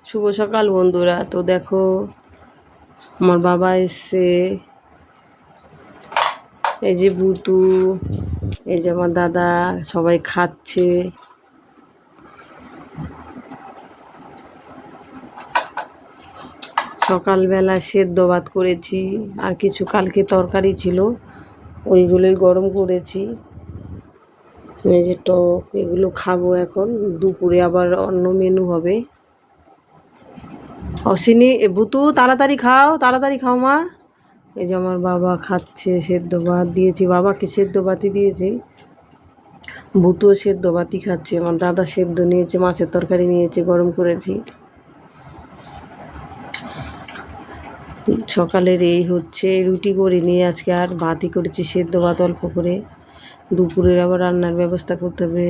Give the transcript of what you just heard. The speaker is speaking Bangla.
শুভ সকাল বন্ধুরা। তো দেখো আমার বাবা এসছে, এই যে বুতু, এই যে আমার দাদা, সবাই খাচ্ছে। সকালবেলা সেদ্ধ ভাত করেছি, আর কিছু কালকে তরকারি ছিল ওইগুলোই গরম করেছি। এই যে টক, এগুলো খাবো এখন। দুপুরে আবার অন্য মেনু হবে। অশ্বিনী, ভুতু তাড়াতাড়ি খাও, তাড়াতাড়ি খাও মা। এই যে আমার বাবা খাচ্ছে, সেদ্ধ ভাত দিয়েছি, বাবাকে সেদ্ধ ভাতই দিয়েছি। ভুতুও সেদ্ধ ভাতই খাচ্ছে। আমার দাদা সেদ্ধ নিয়েছে, মাছের তরকারি নিয়েছে, গরম করেছি। সকালের এই হচ্ছে, রুটি করে নিয়ে আজকে আর ভাতই করেছি, সেদ্ধ ভাত অল্প করে। দুপুরের আবার রান্নার ব্যবস্থা করতে হবে।